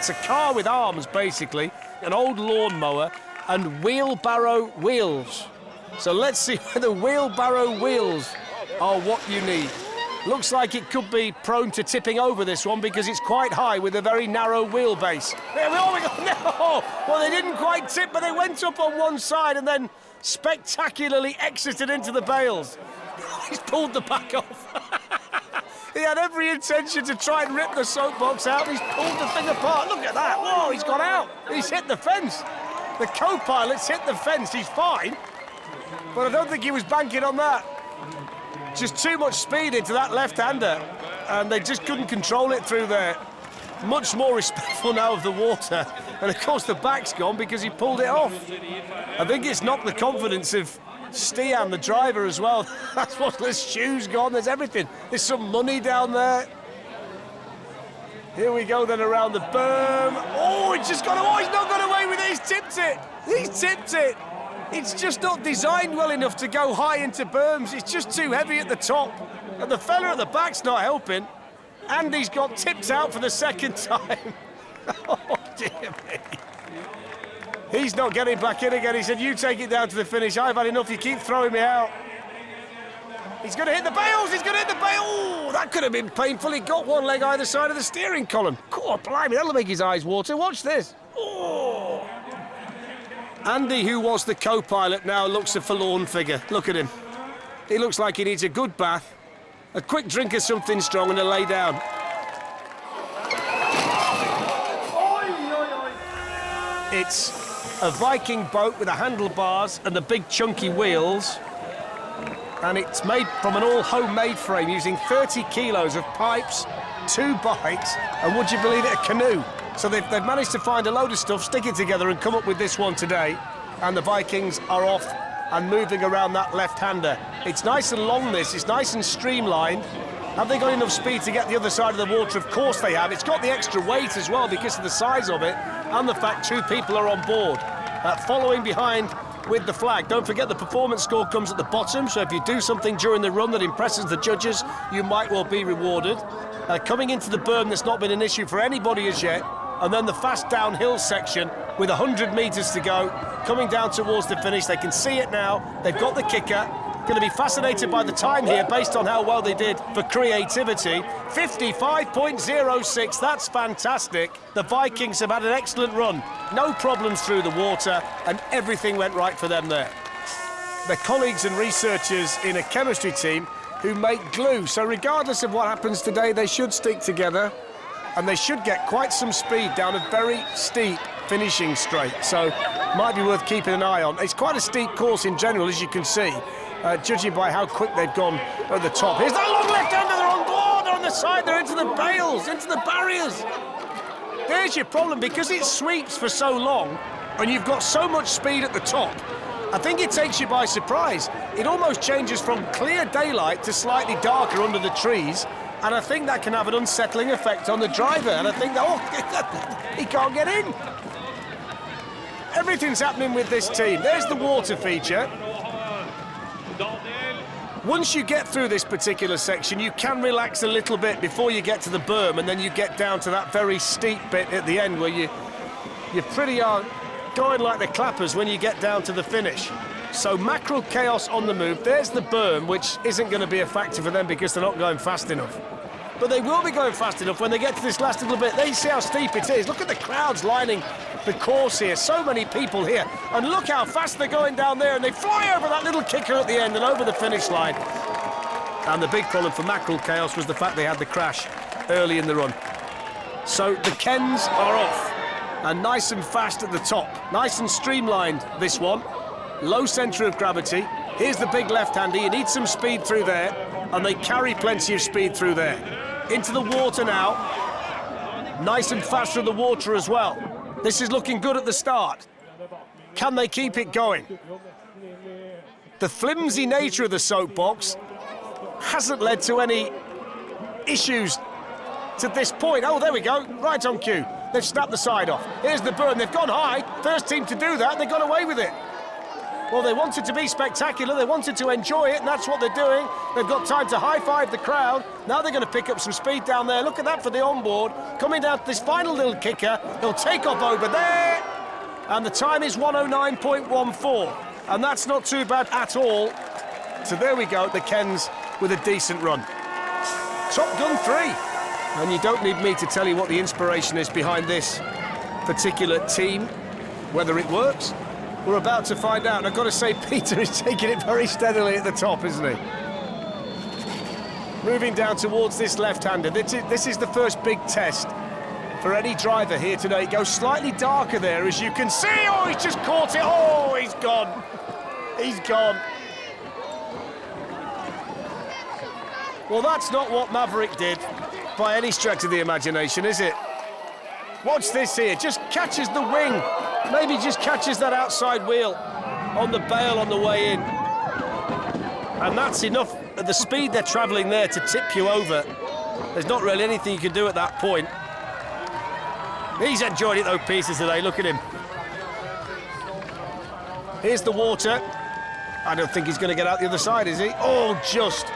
It's a car with arms, basically, an old lawnmower, and wheelbarrow wheels. So let's see whether wheelbarrow wheels are what you need. Looks like it could be prone to tipping over, this one, because it's quite high with a very narrow wheelbase. There we go. No! Well, they didn't quite tip, but they went up on one side and then spectacularly exited into the bales. He's pulled the back off. He had every intention to try and rip the soapbox out. He's pulled the thing apart. Look at that. Whoa, he's got out. He's hit the fence. The co-pilot's hit the fence. He's fine. But I don't think he was banking on that. Just too much speed into that left-hander, and they just couldn't control it through there. Much more respectful now of the water, and of course the back's gone because he pulled it off. I think it's knocked the confidence of Stian, the driver, as well. That's what, there's shoes gone, there's everything. There's some money down there. Here we go then around the berm. Oh, he's just got, oh, he's not got away with it, he's tipped it. He's tipped it. It's just not designed well enough to go high into berms. It's just too heavy at the top. And the fella at the back's not helping. And he's got tipped out for the second time. Oh, dear me. He's not getting back in again. He said, you take it down to the finish. I've had enough. You keep throwing me out. He's going to hit the bales. He's going to hit the bale. Oh, that could have been painful. He got one leg either side of the steering column. God, blimey, that'll make his eyes water. Watch this. Oh. Andy, who was the co-pilot, now looks a forlorn figure. Look at him. He looks like he needs a good bath, a quick drink of something strong, and a lay down. It's a Viking boat with the handlebars and the big chunky wheels, and it's made from an all-homemade frame using 30 kilos of pipes, 2 bikes, and would you believe it, a canoe. So they've managed to find a load of stuff, stick it together and come up with this one today. And the Vikings are off and moving around that left-hander. It's nice and long, this. It's nice and streamlined. Have they got enough speed to get the other side of the water? Of course they have. It's got the extra weight as well because of the size of it and the fact 2 people are on board. Following behind with the flag. Don't forget the performance score comes at the bottom, so if you do something during the run that impresses the judges, you might well be rewarded. Coming into the berm, that's not been an issue for anybody as yet. And then the fast downhill section with 100 metres to go, coming down towards the finish. They can see it now. They've got the kicker. Going to be fascinated by the time here based on how well they did for creativity. 55.06, that's fantastic. The Vikings have had an excellent run. No problems through the water, and everything went right for them there. They're colleagues and researchers in a chemistry team who make glue. So regardless of what happens today, they should stick together. And they should get quite some speed down a very steep finishing straight. So might be worth keeping an eye on. It's quite a steep course in general, as you can see, judging by how quick they've gone at the top. Here's that long left-hander, they're on board, they're on the side, they're into the bales, into the barriers. There's your problem, because it sweeps for so long and you've got so much speed at the top, I think it takes you by surprise. It almost changes from clear daylight to slightly darker under the trees. And I think that can have an unsettling effect on the driver. And I think that, oh, he can't get in. Everything's happening with this team. There's the water feature. Once you get through this particular section, you can relax a little bit before you get to the berm, and then you get down to that very steep bit at the end where you pretty are going like the clappers when you get down to the finish. So Makrellkaos on the move. There's the berm, which isn't going to be a factor for them because they're not going fast enough. But they will be going fast enough when they get to this last little bit. They see how steep it is. Look at the crowds lining the course here. So many people here. And look how fast they're going down there. And they fly over that little kicker at the end and over the finish line. And the big problem for Makrellkaos was the fact they had the crash early in the run. So the Kens are off. And nice and fast at the top. Nice and streamlined, this one. Low centre of gravity. Here's the big left-hander. You need some speed through there, and they carry plenty of speed through there. Into the water now. Nice and fast through the water as well. This is looking good at the start. Can they keep it going? The flimsy nature of the soapbox hasn't led to any issues to this point. Oh, there we go. Right on cue. They've snapped the side off. Here's the berm. They've gone high. First team to do that, and they got away with it. Well, they wanted to be spectacular, they wanted to enjoy it, and that's what they're doing. They've got time to high-five the crowd. Now they're going to pick up some speed down there. Look at that for the onboard. Coming down to this final little kicker. He'll take off over there. And the time is 109.14. And that's not too bad at all. So there we go, the Kens with a decent run. Top Gun 3. And you don't need me to tell you what the inspiration is behind this particular team, whether it works. We're about to find out, and I've got to say Peter is taking it very steadily at the top, isn't he? Moving down towards this left-hander. This is the first big test for any driver here today. It goes slightly darker there, as you can see. Oh, he's just caught it. Oh, he's gone. He's gone. Well, that's not what Maverick did by any stretch of the imagination, is it? Watch this here. Just catches the wing. Maybe just catches that outside wheel on the bail on the way in. And that's enough at the speed they're travelling there to tip you over. There's not really anything you can do at that point. He's enjoyed it though, Peter, today. Look at him. Here's the water. I don't think he's going to get out the other side, is he? Oh, just.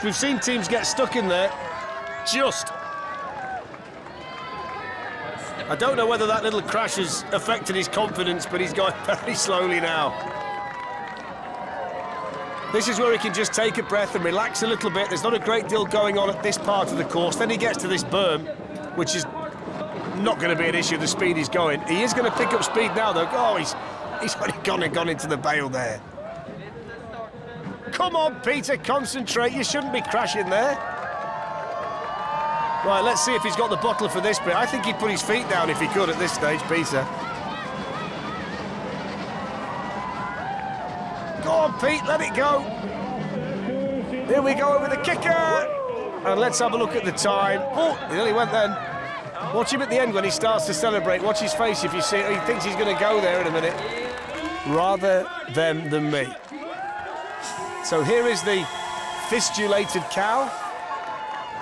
We've seen teams get stuck in there. Just. I don't know whether that little crash has affected his confidence, but he's going very slowly now. This is where he can just take a breath and relax a little bit. There's not a great deal going on at this part of the course. Then he gets to this berm, which is not going to be an issue, the speed he's going. He is going to pick up speed now, though. Oh, he's already gone into the bail there. Come on, Peter, concentrate. You shouldn't be crashing there. Right, let's see if he's got the bottle for this bit. I think he'd put his feet down if he could at this stage, Peter. Go on, Pete, let it go. Here we go over the kicker. And let's have a look at the time. Oh, he nearly went then. Watch him at the end when he starts to celebrate. Watch his face if you see it. He thinks he's going to go there in a minute. Rather them than me. So here is the fistulated cow.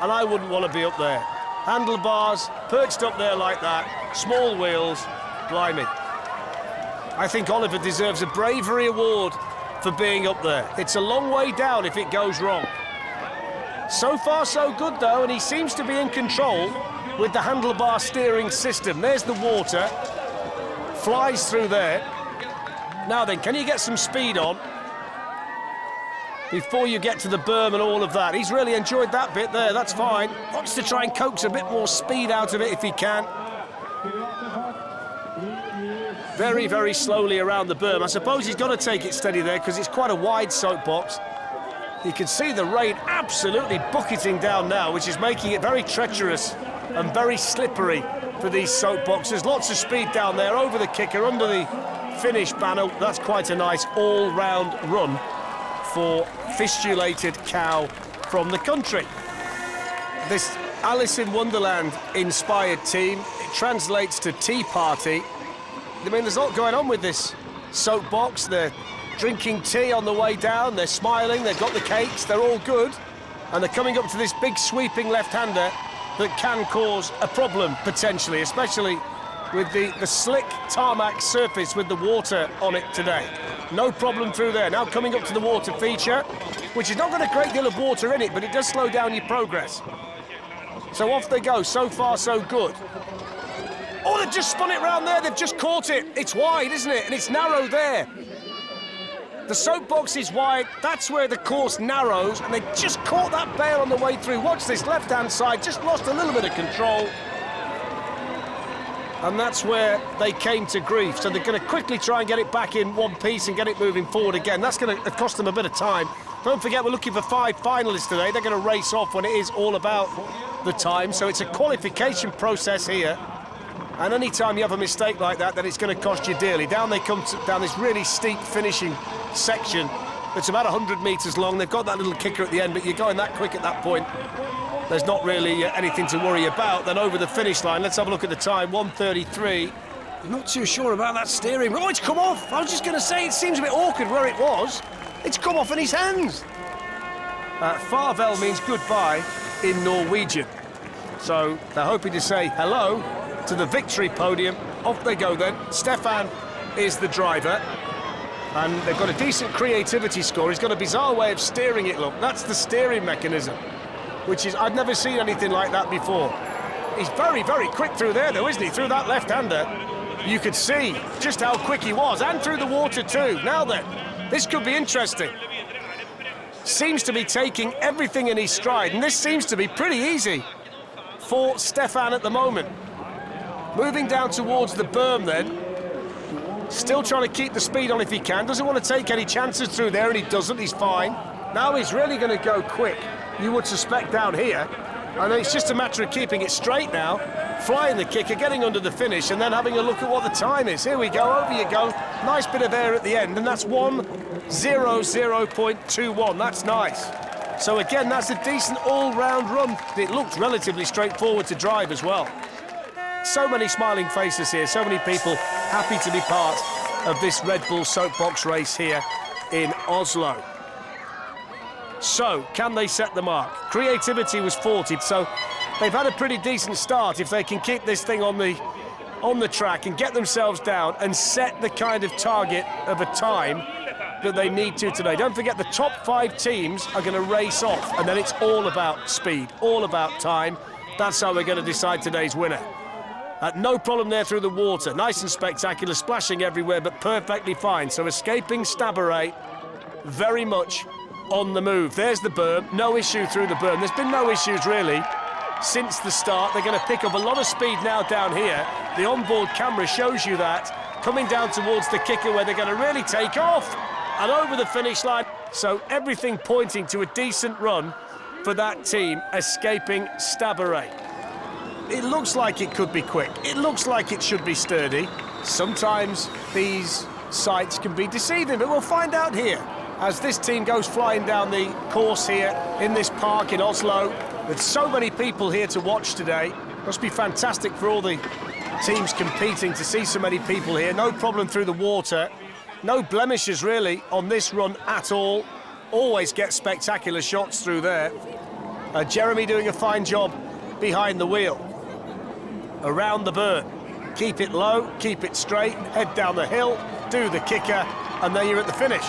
And I wouldn't want to be up there. Handlebars, perched up there like that, small wheels, blimey. I think Oliver deserves a bravery award for being up there. It's a long way down if it goes wrong. So far so good though, and he seems to be in control with the handlebar steering system. There's the water, flies through there. Now then, can you get some speed on before you get to the berm and all of that? He's really enjoyed that bit there, that's fine. Wants to try and coax a bit more speed out of it if he can. Very, very slowly around the berm. I suppose he's got to take it steady there because it's quite a wide soapbox. You can see the rain absolutely bucketing down now, which is making it very treacherous and very slippery for these soapboxes. Lots of speed down there, over the kicker, under the finish banner. That's quite a nice all-round run for fistulated cow from the country. This Alice in Wonderland inspired team, it translates to tea party. I mean, there's a lot going on with this soapbox. They're drinking tea on the way down, they're smiling, they've got the cakes, they're all good. And they're coming up to this big sweeping left-hander that can cause a problem, potentially, especially with the slick tarmac surface with the water on it today. No problem through there. Now coming up to the water feature, which has not got a great deal of water in it, but it does slow down your progress. So off they go. So far, so good. Oh, they've just spun it round there. They've just caught it. It's wide, isn't it? And it's narrow there. The soapbox is wide. That's where the course narrows, and they just caught that bail on the way through. Watch this left-hand side. Just lost a little bit of control. And that's where they came to grief. So they're going to quickly try and get it back in one piece and get it moving forward again. That's going to cost them a bit of time. Don't forget, we're looking for 5 finalists today. They're going to race off when it is all about the time. So it's a qualification process here. And any time you have a mistake like that, then it's going to cost you dearly. Down they come down this really steep finishing section that's about 100 metres long. They've got that little kicker at the end, but you're going that quick at that point. There's not really anything to worry about. Then over the finish line, let's have a look at the time, 1:33. I'm not too sure about that steering. Oh, it's come off. I was just going to say, it seems a bit awkward where it was. It's come off in his hands. Farvell means goodbye in Norwegian. So they're hoping to say hello to the victory podium. Off they go then. Stefan is the driver. And they've got a decent creativity score. He's got a bizarre way of steering it, look. That's the steering mechanism, which is, I've never seen anything like that before. He's very, very quick through there, though, isn't he? Through that left-hander. You could see just how quick he was, and through the water, too. Now then, this could be interesting. Seems to be taking everything in his stride, and this seems to be pretty easy for Stefan at the moment. Moving down towards the berm, then. Still trying to keep the speed on if he can. Doesn't want to take any chances through there, and he doesn't. He's fine. Now he's really going to go quick, you would suspect, down here. And it's just a matter of keeping it straight now, flying the kicker, getting under the finish, and then having a look at what the time is. Here we go, over you go. Nice bit of air at the end, and that's 1:00.21. That's nice. So again, that's a decent all-round run. It looks relatively straightforward to drive as well. So many smiling faces here, so many people happy to be part of this Red Bull Soapbox race here in Oslo. So, can they set the mark? Creativity was 40, so they've had a pretty decent start if they can keep this thing on the track and get themselves down and set the kind of target of a time that they need to today. Don't forget, the top 5 teams are going to race off, and then it's all about speed, all about time. That's how we're going to decide today's winner. No problem there through the water. Nice and spectacular, splashing everywhere, but perfectly fine. So escaping Stabburet, very much on the move. There's the berm, no issue through the berm. There's been no issues really since the start. They're going to pick up a lot of speed now down here. The onboard camera shows you that. Coming down towards the kicker where they're going to really take off and over the finish line. So everything pointing to a decent run for that team, escaping Stabburet. It looks like it could be quick. It looks like it should be sturdy. Sometimes these sights can be deceiving, but we'll find out here as this team goes flying down the course here in this park in Oslo, with so many people here to watch today. Must be fantastic for all the teams competing to see so many people here. No problem through the water. No blemishes really on this run at all. Always get spectacular shots through there. Jeremy doing a fine job behind the wheel. Around the berm. Keep it low, keep it straight, head down the hill, do the kicker, and then you're at the finish.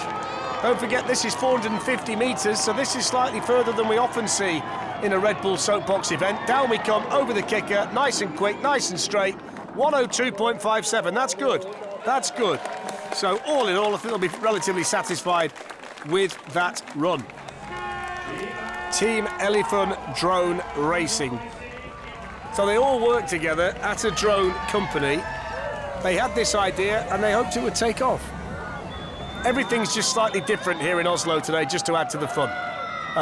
Don't forget, this is 450 metres, so this is slightly further than we often see in a Red Bull Soapbox event. Down we come, over the kicker, nice and quick, nice and straight. 1:02.57, that's good. That's good. So all in all, I think they'll be relatively satisfied with that run. Team Elephant Drone Racing. So they all work together at a drone company. They had this idea and they hoped it would take off. Everything's just slightly different here in Oslo today, just to add to the fun.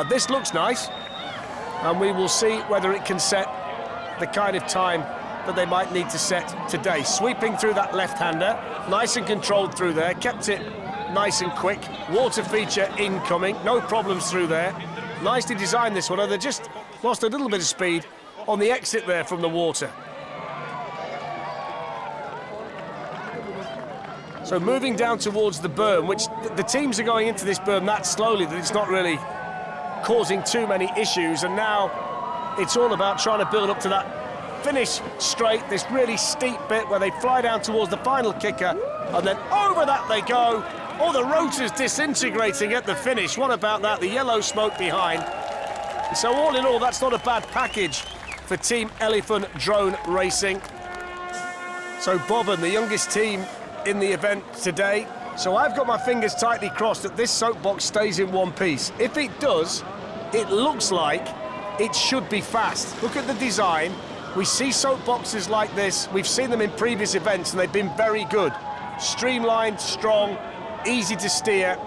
This looks nice, and we will see whether it can set the kind of time that they might need to set today. Sweeping through that left-hander, nice and controlled through there, kept it nice and quick. Water feature incoming, no problems through there. Nicely designed this one, although they just lost a little bit of speed on the exit there from the water. So moving down towards the berm, which the teams are going into this berm that slowly that it's not really causing too many issues, and now it's all about trying to build up to that finish straight, this really steep bit where they fly down towards the final kicker, and then over that they go. All the rotors disintegrating at the finish. What about that? The yellow smoke behind. So all in all, that's not a bad package for Team Elephant Drone Racing. So Bobberne, the youngest team in the event today. So I've got my fingers tightly crossed that this Soapbox stays in one piece. If it does, it looks like it should be fast. Look at the design. We see Soapboxes like this. We've seen them in previous events and they've been very good. Streamlined, strong, easy to steer.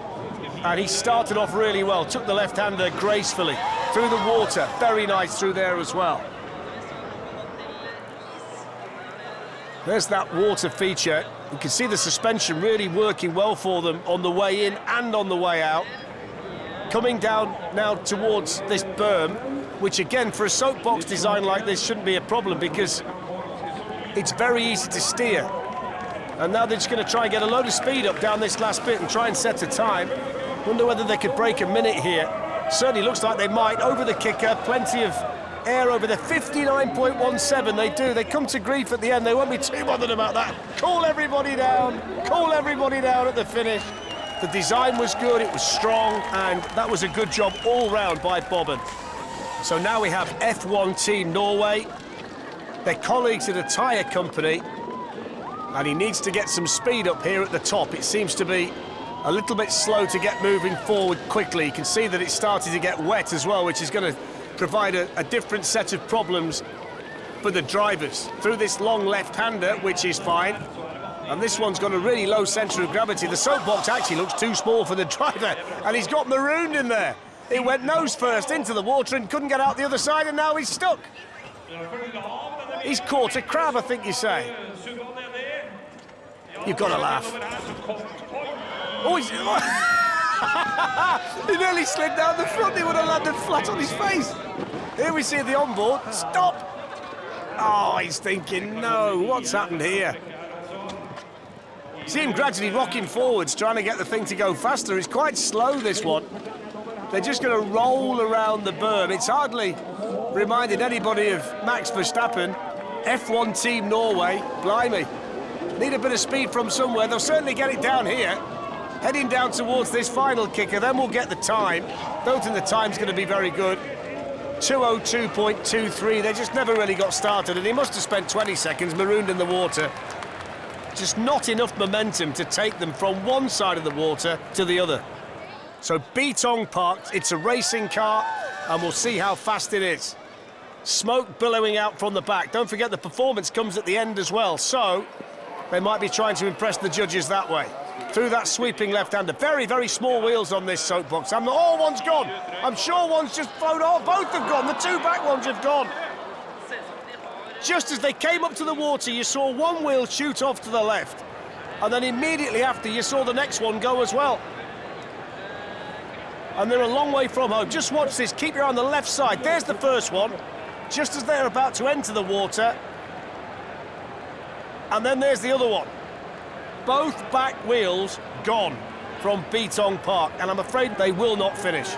And he started off really well. Took the left-hander gracefully through the water. Very nice through there as well. There's that water feature. You can see the suspension really working well for them on the way in and on the way out. Coming down now towards this berm, which again, for a Soapbox design like this, shouldn't be a problem because it's very easy to steer. And now they're just going to try and get a load of speed up down this last bit and try and set a time. Wonder whether they could break a minute here. Certainly looks like they might. Over the kicker, plenty of air over the 59.17. They do. They come to grief at the end. They won't be too bothered about that. Cool everybody down. Cool everybody down at the finish. The design was good, it was strong, and that was a good job all round by Bobberne. So now we have F1 Team Norway. They're colleagues at a tyre company, and he needs to get some speed up here at the top. It seems to be a little bit slow to get moving forward quickly. You can see that it's starting to get wet as well, which is going to provide a different set of problems for the drivers. Through this long left-hander, which is fine. And this one's got a really low centre of gravity. The Soapbox actually looks too small for the driver, and he's got marooned in there. It went nose first into the water and couldn't get out the other side, and now he's stuck. He's caught a crab, I think you say. You've got to laugh. Oh, he nearly slid down the front. He would have landed flat on his face. Here we see the onboard. Stop. Oh, he's thinking, no, what's happened here? See him gradually rocking forwards, trying to get the thing to go faster. It's quite slow, this one. They're just going to roll around the berm. It's hardly reminded anybody of Max Verstappen. F1 Team Norway, blimey. Need a bit of speed from somewhere. They'll certainly get it down here. Heading down towards this final kicker, then we'll get the time. Don't think the time's going to be very good. 2:02.23. They just never really got started, and he must have spent 20 seconds marooned in the water. Just not enough momentum to take them from one side of the water to the other. So Torshovdalen Park, it's a racing car, and we'll see how fast it is. Smoke billowing out from the back. Don't forget the performance comes at the end as well, so they might be trying to impress the judges that way. Through that sweeping left-hander. Very, very small wheels on this Soapbox. Oh, one's gone. I'm sure one's just flown off. Both have gone. The two back ones have gone. Just as they came up to the water, you saw one wheel shoot off to the left. And then immediately after, you saw the next one go as well. And they're a long way from home. Just watch this. Keep your eye on the left side. There's the first one. Just as they're about to enter the water. And then there's the other one. Both back wheels gone from Torshovdalen Park. And I'm afraid they will not finish.